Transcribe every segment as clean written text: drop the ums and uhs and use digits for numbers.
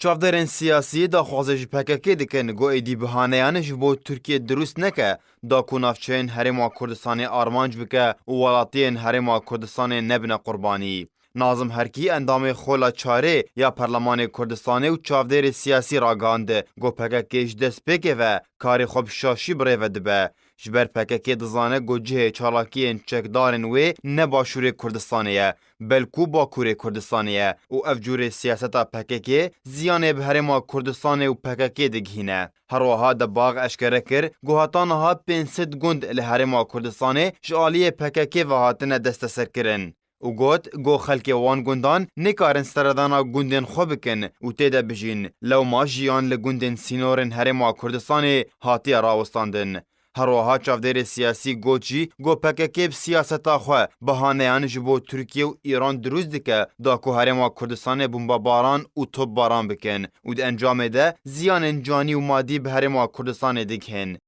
Çavderên siyasî daxwaze ji PKK dikin got êdî bihaneyan ji bo Tirkiye dirûst neke da ku navçeyên Herêma Kurdistanê armanc bike û welatiyên Herêma Kurdistanê nebine qurbanî. Nazim Herkî endamê xola çarê ya Perlemanê Kurdistanê û çavderê siyasî ragihand got PKK ji destpêkê ve karê xwe bi şaşî birêve dibe. Ji ber PKK dizane got cihê çalakiyên çekdarên wê ne Başûrê Kurdistanê ye, belkû Bakurê Kurdistanê ye û ev cûrê siyaseta PKK ziyanê bi Herêma Kurdistanê û PKK digihîne. Her wiha de bax eşkere kir got heta niha 500 gund li Herêma Kurdistanê ji aliyê PKK ve hatine desteserkirin. û got xelkê wan gundan nikarin seredana gundên xwe bikin û têde bijîn lewma jiyan li gundên sînorên Herêma Kurdistanê hatiye rawestandin. Her wiha çavderê siyasî got jî got PKK bi siyaseta xwe bihaneyan ji bo Tirkiye û Îran dirûst dike da ku Herêma Kurdistanê bombebaran û topbaran bikin û di encamê de ziyanên canî û madî bi Herêma Kurdistanê digihin.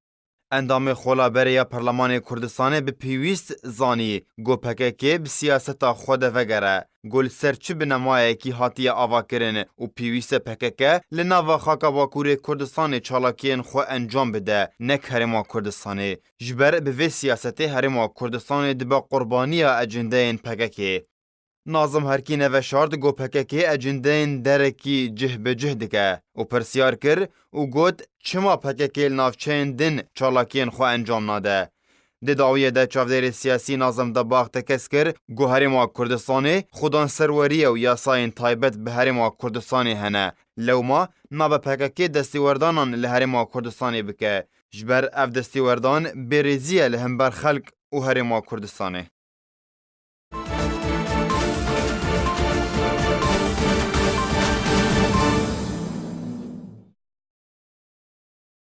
Endamê xolaberê ya Perlemanê Kurdistanê bi pêwîst zanî got PKK bi siyaseta xwe de vegere. Got li ser çi binemayekî hatiye avakirin û pêwîst e PKK li nava xaka Bakurê Kurdistanê çalakiyên xwe encam bide, nek Herêma Kurdistanê. Ji ber bi vê siyasetê Herêma Kurdistanê dibe qurbaniya ecendeyên PKK. Nazim Herkî neveşard got PKK ecendeyên derekî cih bi cih dike û pirsiyar kir û got çima PKK li navçeyên din çalakiyên xwe encam nade. Di dawiyê de çavderê siyasî Nazim Debbax tekez kir got Herêma Kurdistanê xudanserweriye û yasayên taybet bi Herêma Kurdistanê hene. Lewma nabe PKK destîwerdanan li Herêma Kurdistanê bike. Ji ber ev destîwerdan bêrêzî ye li hember xelk û Herêma Kurdistanê.